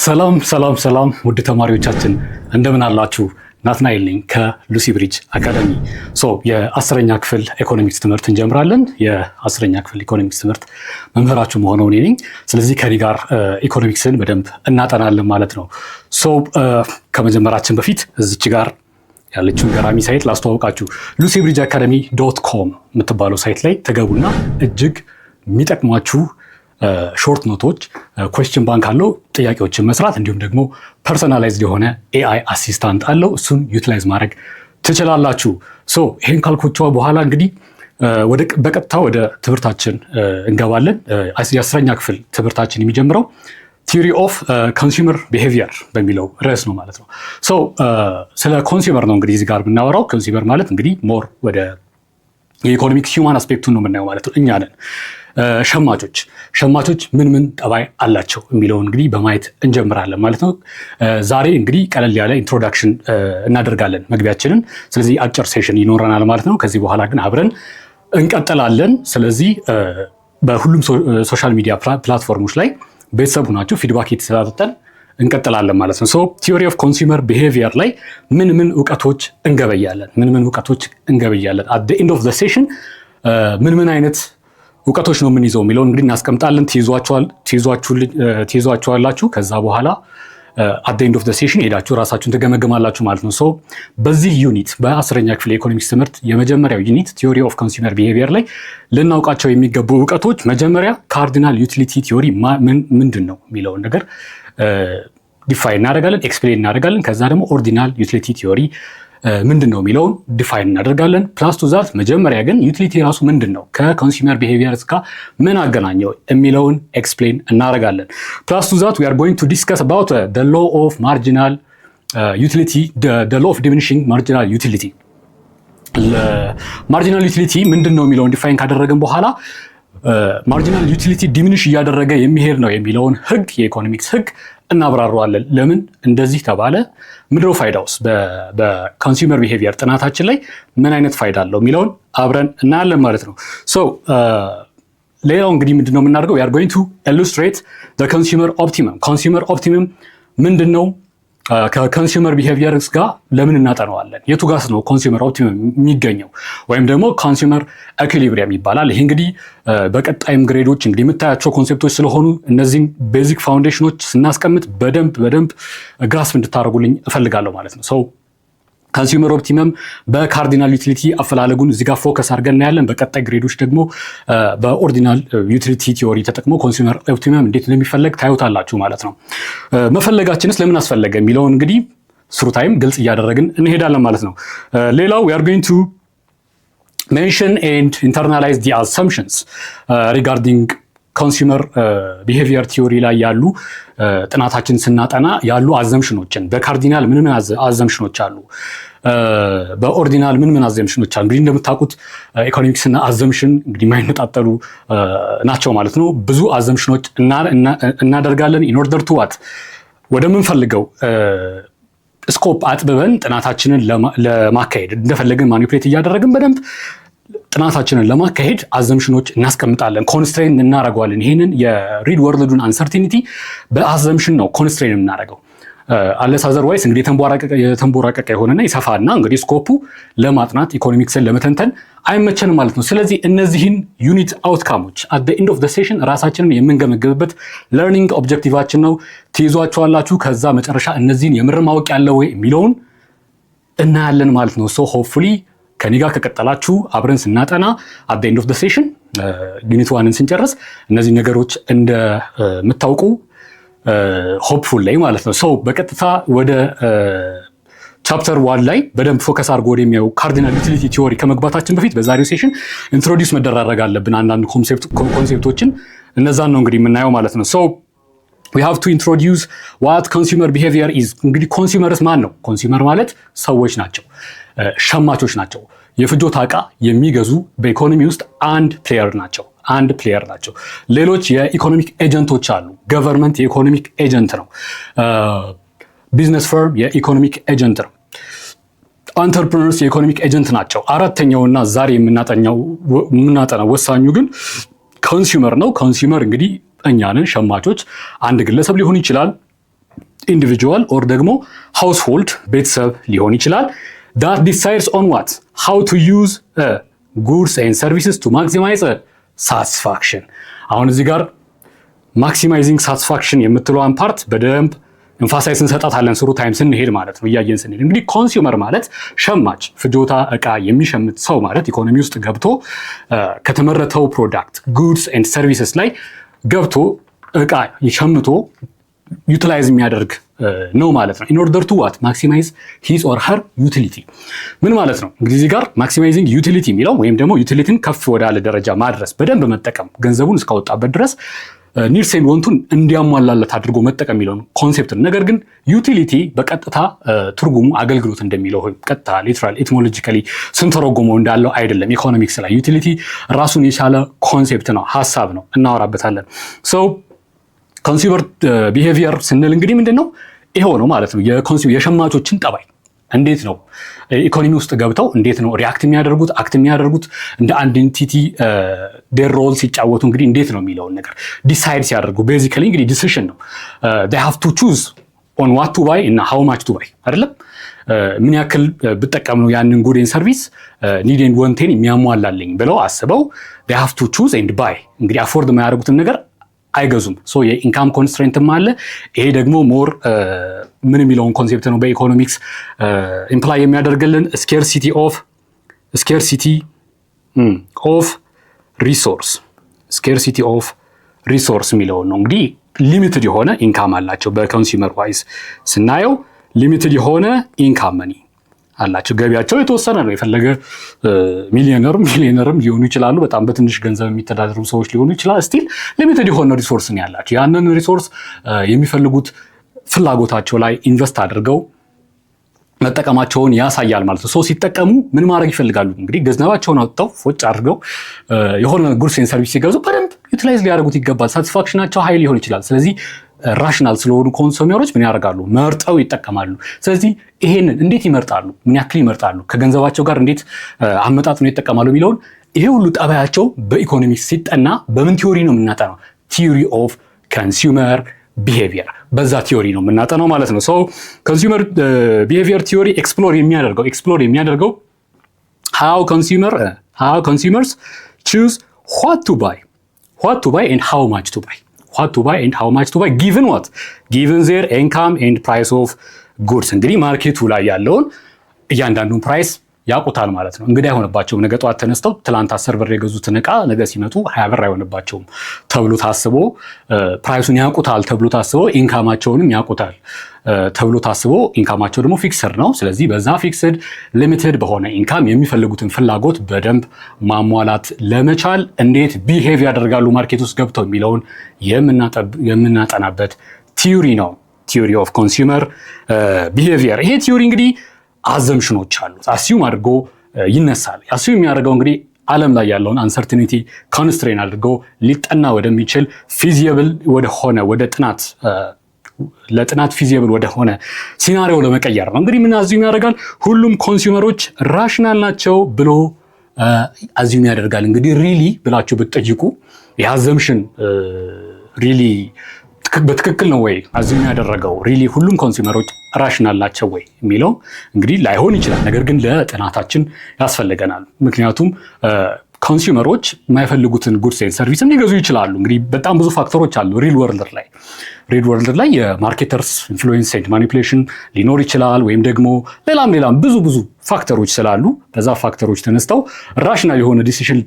ሰላም ሰላም ሰላም ውድ ተማሪዎቻችን እንደምን አላችሁ? ናትናኤል ነኝ ከሉሲ ብሪጅ አካዳሚ። የአስረኛ ክፍል ኢኮኖሚክስ ትምህርት እንጀምራለን። የአስረኛ ክፍል ኢኮኖሚክስ ትምህርት መምህራችሁ መሆነው እኔ ነኝ። ስለዚህ ከኔ ጋር ኢኮኖሚክስን በደንብ እናጠናለን ማለት ነው። ከመጀመራችን በፊት እዚች ጋር ያለችውን ገራሚ ሳይት ላስተዋውቃችሁ። lucybridgeacademy.com የምትባለው ሳይት ላይ ተገቡና እጅግ የሚጠቅሟችሁ ሾርት ኖቶች፣ ኩዌስችን ባንክ አለው፣ ጥያቄዎችን መስራት እንዲሁም ደግሞ ፐርሰናላይዝድ የሆነ ኤአይ አሲስታንት አለው። እሱን ዩቲላይዝ ማድረግ ትችላላችሁ። ይህን ካልኮቿ በኋላ እንግዲህ በቀጥታ ወደ ትምህርታችን እንገባለን። የአስረኛ ክፍል ትምህርታችን የሚጀምረው ቲዮሪ ኦፍ ኮንሱመር ቢሄቪየር በሚለው ርዕስ ነው ማለት ነው። ስለ ኮንሱመር ነው እንግዲህ እዚህ ጋር የምናወራው። ኮንሱመር ማለት እንግዲህ ሞር ወደ የኢኮኖሚክስ ሂውማን አስፔክቱን ነው የምናየው ማለት ነው። እኛ ነን ሸማቾች ምን ምን ጠባይ አላቸው የሚለውን እንግዲህ በማየት እንጀምራለን ማለት ነው። ዛሬ እንግዲህ ቀለል ያለ ኢንትሮዳክሽን እናደርጋለን መግቢያችንን። ስለዚህ አጭር ሴሽን ይኖረናል ማለት ነው። ከዚህ በኋላ ግን አብረን እንቀጥላለን። ስለዚህ በሁሉም ሶሻል ሚዲያ ፕላትፎርሞች ላይ ቤተሰብ ሁናችሁ ፊድባክ የተሰጣጠን እንቀጥላለን ማለት ነው። ቲዮሪ ኦፍ ኮንሱመር ቢሄቪየር ላይ ምን ምን እውቀቶች እንገበያለን አት ዘ ኤንድ ኦፍ ዘ ሴሽን ምን ምን አይነት እውቀቶች ነው የምንይዘው የሚለውን እንግዲህ እናስቀምጣለን። ትይዟቸዋላችሁ። ከዛ በኋላ አት ዘ ኤንድ ኦፍ ዘ ሴሽን ሄዳችሁ ራሳችሁን ትገመግማላችሁ ማለት ነው። በዚህ ዩኒት በአስረኛ ክፍል የኢኮኖሚክስ ትምህርት የመጀመሪያው ዩኒት ቲዮሪ ኦፍ ኮንሱመር ቢሄቪየር ላይ ልናውቃቸው የሚገቡ እውቀቶች መጀመሪያ ካርዲናል ዩቲሊቲ ቲዮሪ ምንድን ነው የሚለውን ነገር ዲፋይን እናደርጋለን፣ ኤክስፕሌን እናደርጋለን። ከዛ ደግሞ ኦርዲናል ዩቲሊቲ ቲዮሪ ምንድን ነው የሚለውን ዲፋይን እናደርጋለን። ፕላስ ቱ ዛት መጀመሪያ ግን ዩቲሊቲ ራሱ ምንድን ነው ከኮንሱመር ቢሄቪየር ጋር ምን አገናኘው የሚለውን ኤክስፕሌን እናደርጋለን። ፕላስ ቱ ዛት ዊ አር ጎይንግ ቱ ዲስከስ አባውት ዘ ሎው ኦፍ ማርጂናል ዩቲሊቲ፣ ዘ ሎው ኦፍ ዲሚኒሺንግ ማርጂናል ዩቲሊቲ። ማርጂናል ዩቲሊቲ ምንድን ነው የሚለውን ዲፋይን ካደረግን በኋላ ማርጂናል ዩቲሊቲ ዲሚኒሽ እያደረገ የሚሄድ ነው የሚለውን ህግ፣ የኢኮኖሚክስ ህግ እናብራረዋለን። ለምን እንደዚህ ተባለ፣ ምንድነው ፋይዳውስ፣ በኮንሱመር ቢሄቪየር ጥናታችን ላይ ምን አይነት ፋይዳ አለው የሚለውን አብረን እናያለን ማለት ነው። ሌላው እንግዲህ ምንድነው የምናደርገው፣ we are going to illustrate the consumer optimum። ኮንሱመር ኦፕቲመም ምንድነው? ከኮንሱመር ቢሄቪየር ጋር ለምን እናጠናዋለን? የቱ ጋስ ነው ኮንሱመር ኦፕቲመም የሚገኘው? ወይም ደግሞ ኮንሱመር ኢኩሊብሪየም ይባላል። ይሄ እንግዲህ በቀጣይም ግሬዶች እንግዲህ የምታያቸው ኮንሴፕቶች ስለሆኑ እነዚህም ቤዚክ ፋውንዴሽኖች ስናስቀምጥ በደንብ ግራስፕ እንድታደርጉልኝ እፈልጋለሁ ማለት ነው። ኮንሱመር ኦፕቲመም በካርዲናል ዩቲሊቲ አፈላለጉን እዚህ ጋር ፎከስ አድርገን እናያለን። በቀጣይ ግሬዶች ደግሞ በኦርዲናል ዩቲሊቲ ቲዮሪ ተጠቅሞ ኮንሱመር ኦፕቲመም እንዴት እንደሚፈለግ ታዩታላችሁ ማለት ነው። መፈለጋችንስ ለምን አስፈለገ የሚለውን እንግዲህ ስሩ ታይም ግልጽ እያደረግን እንሄዳለን ማለት ነው። ሌላው we are going to mention and internalize the assumptions regarding ኮንሱመር ቢሄቪየር ቲዮሪ ላይ ያሉ ጥናታችን ስናጠና ያሉ አዘምሽኖችን በካርዲናል ምን አዘምሽኖች አሉ፣ በኦርዲናል ምን አዘምሽኖች አሉ። እንግዲህ እንደምታውቁት ኢኮኖሚክስ እና አዘምሽን እንግዲህ የማይነጣጠሉ ናቸው ማለት ነው። ብዙ አዘምሽኖች እናደርጋለን ኢን ኦርደር ቱ ዋት ወደምንፈልገው ስኮፕ አጥብበን ጥናታችንን ለማካሄድ እንደፈለግን ማኒፕሌት እያደረግን በደንብ ጥናታችንን ለማካሄድ አዘምሽኖች እናስቀምጣለን፣ ኮንስትሬን እናደርገዋለን። ይህንን የሪድ ወርልዱን አንሰርቲኒቲ በአዘምሽን ነው ኮንስትሬን የምናደርገው። አለስ አዘርዋይስ እንግዲህ የተንቦራቀቀ የሆነና ይሰፋና እንግዲህ ስኮፑ ለማጥናት ኢኮኖሚክስን ለመተንተን አይመቸንም ማለት ነው። ስለዚህ እነዚህን ዩኒት አውትካሞች አት ዘ ኤንድ ኦፍ ዘ ሴሽን ራሳችንን የምንገመግብበት ለርኒንግ ኦብጀክቲቫችን ነው። ትይዟቸዋላችሁ። ከዛ መጨረሻ እነዚህን የምር ማወቅ ያለው ወይ የሚለውን እናያለን ማለት ነው። ሆፕፉሊ ከኔ ጋር ከቀጠላችሁ አብረን ስናጠና at the end of the session ዩኒት 1ን ስንጨርስ እነዚህ ነገሮች እንደምታውቁ ሆፕፉል ላይ ማለት ነው። በቀጥታ ወደ ቻፕተር 1 ላይ በደንብ ፎከስ አድርጎ ወደሚያው ካርዲናል ዩቲሊቲ ቲዮሪ ከመግባታችን በፊት በዛሬው ሴሽን ኢንትሮዲዩስ መደራረግ አለብን አንዳንድ ኮንሴፕቶችን። እነዛን ነው እንግዲህ የምናየው ማለት ነው። we have to introduce what consumer behavior is። እንግዲህ ኮንሱመርስ ማን ነው? ኮንሱመር ማለት ሰዎች ናቸው፣ ሸማቾች ናቸው። የፍጆታ ዕቃ የሚገዙ በኢኮኖሚ ውስጥ አንድ ፕሌየር ናቸው። ሌሎች የኢኮኖሚክ ኤጀንቶች አሉ። ገቨርንመንት የኢኮኖሚክ ኤጀንት ነው። ቢዝነስ ፈርም የኢኮኖሚክ ኤጀንት ነው። አንተርፕረነርስ የኢኮኖሚክ ኤጀንት ናቸው። አራተኛውና ዛሬ የምናጠናው ወሳኙ ግን ኮንሱመር ነው። ኮንሱመር እንግዲህ እኛንን ሸማቾች አንድ ግለሰብ ሊሆን ይችላል፣ ኢንዲቪጁዋል ኦር ደግሞ ሃውስሆልድ ቤተሰብ ሊሆን ይችላል that decides on what how to use goods and services to maximize satisfaction። አሁን እዚህ ጋር ማክሲማይዚንግ ሳቲስፋክሽን የምትለዋን ፓርት በደንብ ኤምፋሳይዝ እንሰጣታለን ስሩ ታይም ስንሄድ ማለት ነው እያየን ስንሄድ። እንግዲህ ኮንሱመር ማለት ሸማች ፍጆታ እቃ የሚሸምት ሰው ማለት ኢኮኖሚ ውስጥ ገብቶ ከተመረተው ፕሮዳክት ጉድስ ኤንድ ሰርቪስስ ላይ ገብቶ እቃ ሸምቶ ዩቲላይዝ የሚያደርግ ነው ማለት ነው። in order to what maximize his or her utility ምን ማለት ነው? እንግዲህ እዚህ ጋር maximizing utility የሚለው ወይም ደግሞ ዩቲሊቲን ከፍ ወዳለ ደረጃ ማድረስ በደንብ መጠቀም ገንዘቡን እስካወጣበት ድረስ ኒድስ ኤንድ ዋንቱን እንዲያሟላለት አድርጎ መጠቀም የሚለው ኮንሴፕት ነው። ነገር ግን ዩቲሊቲ በቀጥታ ትርጉሙ አገልግሎት እንደሚለው ቀጥታ ሊትራል ኢቲሞሎጂካሊ ስንተረጎመው እንዳለው አይደለም። ኢኮኖሚክስ ላይ ዩቲሊቲ ራሱን የቻለ ኮንሴፕት ነው፣ ሀሳብ ነው፣ እናወራበታለን። ሶ ኮንሱመር ቢሄቪየር ስንል እንግዲህ ምንድነው? ይሄው ነው ማለት ነው። የሸማቾችን ጠባይ እንዴት ነው ኢኮኖሚ ውስጥ ገብተው እንዴት ነው ሪአክት የሚያደርጉት አክት የሚያደርጉት እንደ አንድ ኢንቲቲ ዴር ሮል ሲጫወቱ እንግዲህ እንዴት ነው የሚለውን ነገር ዲሳይድ ሲያደርጉ ቤዚካሊ እንግዲህ ዲሲሽን ነው። they have to choose on what to buy እና how much to buy አይደለም። ምን ያክል ብጠቀም ነው ያንን ጉድ ኤንድ ሰርቪስ ኒድ ኤንድ ዋንቴን የሚያሟላልኝ ብለው አስበው they have to choose and buy እንግዲህ አፎርድ የማያደርጉትን ነገር አይገዙም። ሶ የኢንካም ኮንስትሬንትም አለ። ይሄ ደግሞ ሞር ምን የሚለውን ኮንሴፕት ነው በኢኮኖሚክስ ኢምፕላይ የሚያደርግልን ስኬርሲቲ ኦፍ ሪሶርስ የሚለውን ነው። እንግዲህ ሊሚትድ የሆነ ኢንካም አላቸው። በኮንሱመር ዋይዝ ስናየው ሊሚትድ የሆነ ኢንካም መኒ አላቸው። ገቢያቸው የተወሰነ ነው። የፈለገ ሚሊዮነርም ሊሆኑ ይችላሉ። በጣም በትንሽ ገንዘብ የሚተዳደሩ ሰዎች ሊሆኑ ይችላል። ስቲል ሊሚትድ የሆነ ሪሶርስ ነው ያላቸው። ያንን ሪሶርስ የሚፈልጉት ፍላጎታቸው ላይ ኢንቨስት አድርገው መጠቀማቸውን ያሳያል ማለት ነው። ሶ ሲጠቀሙ ምን ማድረግ ይፈልጋሉ? እንግዲህ ገንዘባቸውን አውጥተው ፎጭ አድርገው የሆነ ጉድስ ኤንድ ሰርቪስ ሲገዙ በደንብ ዩቲላይዝ ሊያደርጉት ይገባል። ሳቲስፋክሽናቸው ሀይ ሊሆን ይችላል። ስለዚህ ራሽናል ስለሆኑ ኮንሱመሮች ምን ያደርጋሉ? መርጠው ይጠቀማሉ። ስለዚህ ይሄንን እንዴት ይመርጣሉ? ምን ያክል ይመርጣሉ? ከገንዘባቸው ጋር እንዴት አመጣጥነው ይጠቀማሉ የሚለውን ይሄ ሁሉ ጠባያቸው በኢኮኖሚክስ ሲጠና በምን ቲዮሪ ነው የምናጠናው? ቲዮሪ ኦፍ ኮንሱመር ቢሄቪየር፣ በዛ ቲዮሪ ነው የምናጠናው ማለት ነው። ሶ ኮንሱመር ቢሄቪየር ቲዮሪ ኤክስፕሎር የሚያደርገው how consumers choose what to buy and how much to buy given what their income and price of goods። እንግዲህ ማርኬቱ ላይ ያለውን እያንዳንዱን ፕራይስ ያውቁታል ማለት ነው። እንግዲህ አይሆንባቸውም። ነገ ጠዋት ተነስተው ትላንት 10 ብር የገዙትን ዕቃ ነገ ሲመጡ 20 ብር አይሆንባቸውም ተብሎ ታስቦ ፕራይሱን ያውቁታል ተብሎ ታስቦ ኢንካማቸውንም ያውቁታል ተብሎ ታስቦ ኢንካማቸው ደግሞ ፊክስድ ነው። ስለዚህ በዛ ፊክስድ ሊሚትድ በሆነ ኢንካም የሚፈልጉትን ፍላጎት በደንብ ማሟላት ለመቻል እንዴት ቢሄቭ ያደርጋሉ ማርኬት ውስጥ ገብተው የሚለውን የምናጠናበት ቲዮሪ ነው። ቲዮሪ ኦፍ ኮንሱመር ቢሄቪየር። ይሄ ቲዮሪ እንግዲህ አዘምሽኖች አሉት። አስዩም አድርጎ ይነሳል። አስዩም የሚያደርገው እንግዲህ ዓለም ላይ ያለውን አንሰርቲኒቲ ኮንስትሬን አድርጎ ሊጠና ወደሚችል ፊዚብል ወደሆነ ወደ ለጥናት ፊዚብል ወደሆነ ሲናሪዮ ለመቀየር ነው። እንግዲህ ምን አዝዩም ያደርጋል? ሁሉም ኮንሱመሮች ራሽናል ናቸው ብሎ አዝዩም ያደርጋል። እንግዲህ ሪሊ ብላችሁ ብትጠይቁ የአዘምሽን ሪሊ በትክክል ነው ወይ አዝዩም ያደረገው? ሪሊ ሁሉም ኮንሱመሮች ራሽናል ናቸው ወይ የሚለው እንግዲህ ላይሆን ይችላል። ነገር ግን ለጥናታችን ያስፈልገናል። ምክንያቱም ኮንሱመሮች የማይፈልጉትን ጉድስ ኤንድ ሰርቪስም ሊገዙ ይችላሉ። እንግዲህ በጣም ብዙ ፋክተሮች አሉ። ሪል ወርልድ ላይ የማርኬተርስ ኢንፍሉዌንስ ኤንድ ማኒፑሌሽን ሊኖር ይችላል። ወይም ደግሞ ሌላም ብዙ ፋክተሮች ስላሉ በዛ ፋክተሮች ተነስተው ራሽናል የሆነ ዲሲሽን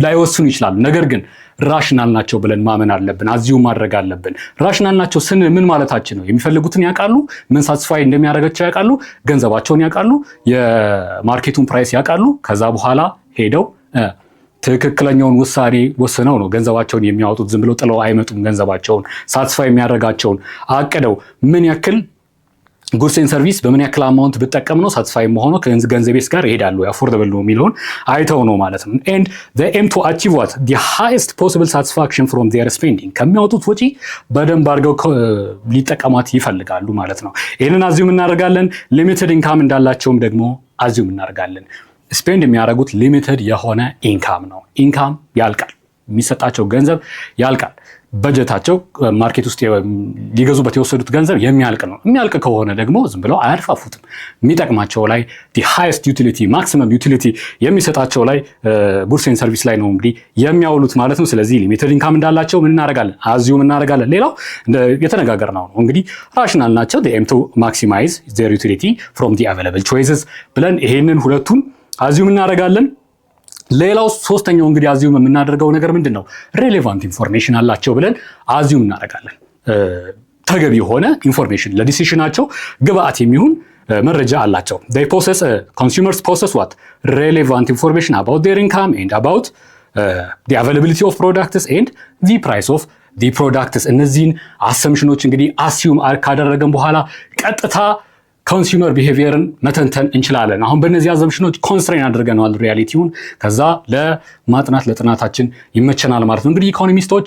ላይወስኑ ይችላሉ። ነገር ግን ራሽናል ናቸው ብለን ማመን አለብን። አዝዩም ማድረግ አለብን። ራሽናል ናቸው ስንል ምን ማለታችን ነው? የሚፈልጉትን ያውቃሉ፣ ምን ሳትስፋይ እንደሚያደርጋቸው ያውቃሉ፣ ገንዘባቸውን ያውቃሉ፣ የማርኬቱን ፕራይስ ያውቃሉ። ከዛ በኋላ ሄደው ትክክለኛውን ውሳኔ ወስነው ነው ገንዘባቸውን የሚያወጡት። ዝም ብለው ጥለው አይመጡም። ገንዘባቸውን ሳትስፋይ የሚያደርጋቸውን አቅደው ምን ያክል ጉድስ ኤንድ ሰርቪስ በምን ያክል አማውንት ብጠቀም ነው ሳትስፋይ መሆኑ ከገንዘቤስ ጋር ይሄዳሉ አፎርደብል ነው የሚለውን አይተው ነው ማለት ነው። and they aim to achieve what the highest possible satisfaction from their spending ከሚያወጡት ወጪ በደንብ አድርገው ሊጠቀማት ይፈልጋሉ ማለት ነው። ይሄንን አዝዩም እናደርጋለን። ሊሚትድ ኢንካም እንዳላቸውም ደግሞ አዝዩም እናደርጋለን። ስፔንድ የሚያደርጉት ሊሚትድ የሆነ ኢንካም ነው። ኢንካም ያልቃል፣ የሚሰጣቸው ገንዘብ ያልቃል። በጀታቸው ማርኬት ውስጥ ሊገዙበት የወሰዱት ገንዘብ የሚያልቅ ነው። የሚያልቅ ከሆነ ደግሞ ዝም ብለው አያድፋፉትም። የሚጠቅማቸው ላይ ሃይስት ዩቲሊቲ ማክሲመም ዩቲሊቲ የሚሰጣቸው ላይ ጉድስ ኤንድ ሰርቪስ ላይ ነው እንግዲህ የሚያውሉት ማለት ነው። ስለዚህ ሊሚትድ ኢንካም እንዳላቸው ምን እናደርጋለን? አዚዩም እናደርጋለን። ሌላው የተነጋገር ነው እንግዲህ ራሽናል ናቸው ኤም ቱ ማክሲማይዝ ዜር ዩቲሊቲ ፍሮም ዲ አቬለብል ቾይስስ ብለን ይሄንን ሁለቱን አዚዩም እናደርጋለን። ሌላው ሶስተኛው እንግዲህ አዚዩም የምናደርገው ነገር ምንድን ነው? ሬሌቫንት ኢንፎርሜሽን አላቸው ብለን አዚዩም እናደርጋለን። ተገቢ የሆነ ኢንፎርሜሽን ለዲሲሽናቸው ግብአት የሚሆን መረጃ አላቸው። consumers possess what? relevant information about their income and about the availability of products and the price of the products። እነዚህን አሰምሽኖች እንግዲህ አሲዩም ካደረገን በኋላ ቀጥታ ኮንሱመር ቢሄቪየርን መተንተን እንችላለን። አሁን በእነዚህ አዘምሽኖች ኮንስትሬን አድርገናል ሪያሊቲውን፣ ከዛ ለማጥናት ለጥናታችን ይመቸናል ማለት ነው። እንግዲህ ኢኮኖሚስቶች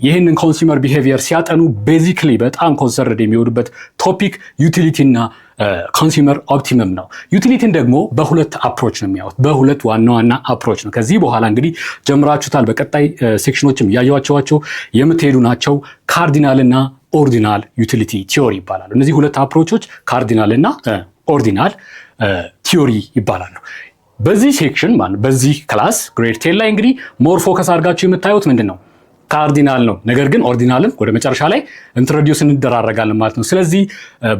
ይህንን ኮንሱመር ቢሄቪየር ሲያጠኑ ቤዚክሊ በጣም ኮንሰርድ የሚወዱበት ቶፒክ ዩቲሊቲ እና ኮንሱመር ኦፕቲመም ነው። ዩቲሊቲን ደግሞ በሁለት አፕሮች ነው የሚያዩት፣ በሁለት ዋና ዋና አፕሮች ነው። ከዚህ በኋላ እንግዲህ ጀምራችሁታል፣ በቀጣይ ሴክሽኖችም እያየዋቸዋቸው የምትሄዱ ናቸው። ካርዲናል እና ኦርዲናል ዩቲሊቲ ቲዮሪ ይባላሉ። እነዚህ ሁለት አፕሮቾች ካርዲናል እና ኦርዲናል ቲዮሪ ይባላሉ። በዚህ ሴክሽን በዚህ ክላስ ግሬድ 10 ላይ እንግዲህ ሞር ፎከስ አድርጋችሁ የምታዩት ምንድን ነው? ካርዲናል ነው። ነገር ግን ኦርዲናልን ወደ መጨረሻ ላይ ኢንትሮዲዩስ እንደራረጋለን ማለት ነው። ስለዚህ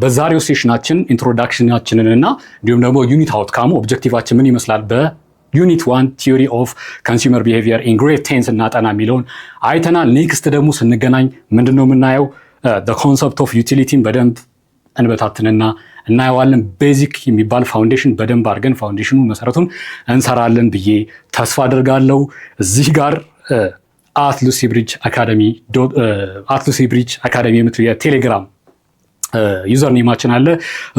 በዛሬው ሴሽናችን ኢንትሮዳክሽናችንን እና እንዲሁም ደግሞ ዩኒት አውትካሙ ኦብጀክቲቫችን ምን ይመስላል ዩኒት 1 ቲዮሪ ኦፍ ኮንሱመር ቢሄቪየር ኢን ግሬድ 10 ስናጠና የሚለውን አይተናል። ኔክስት ደግሞ ስንገናኝ ምንድን ነው የምናየው? ኮንሰፕት ኦፍ ዩቲሊቲን በደንብ እንበታትንና እናየዋለን። ቤዚክ የሚባል ፋውንዴሽን በደንብ አድርገን ፋውንዴሽኑን መሰረቱን እንሰራለን ብዬ ተስፋ አድርጋለሁ። እዚህ ጋር አትሉሲ ብሪጅ አካዳሚ የምትሉ የቴሌግራም ዩዘር ኔማችን አለ።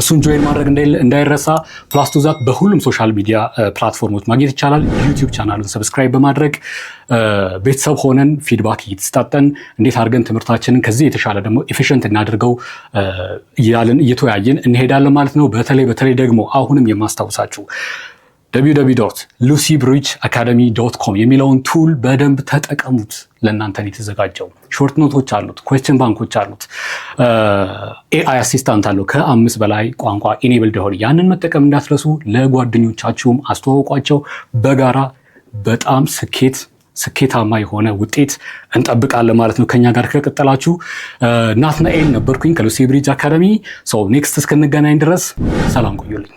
እሱን ጆይን ማድረግ እንዳይረሳ። ፕላስ ቱ ዛት በሁሉም ሶሻል ሚዲያ ፕላትፎርሞች ማግኘት ይቻላል። ዩቲዩብ ቻናሉን ሰብስክራይብ በማድረግ ቤተሰብ ሆነን ፊድባክ እየተሰጣጠን እንዴት አድርገን ትምህርታችንን ከዚህ የተሻለ ደግሞ ኤፊሽንት እናድርገው እያልን እየተወያየን እንሄዳለን ማለት ነው። በተለይ ደግሞ አሁንም የማስታውሳችሁ www.lucybridgeacademy.com የሚለውን ቱል በደንብ ተጠቀሙት። ለእናንተን የተዘጋጀው ሾርት ኖቶች አሉት፣ ኩዌስችን ባንኮች አሉት፣ ኤአይ አሲስታንት አለው ከ5 በላይ ቋንቋ ኢኔብልድ የሆነ ያንን መጠቀም እንዳትረሱ። ለጓደኞቻችሁም አስተዋውቋቸው። በጋራ በጣም ስኬታማ የሆነ ውጤት እንጠብቃለን ማለት ነው። ከኛ ጋር ከቀጠላችሁ። ናትናኤል ነበርኩኝ ከሉሲ ብሪጅ አካዳሚ። ኔክስት እስክንገናኝ ድረስ ሰላም ቆዩልኝ።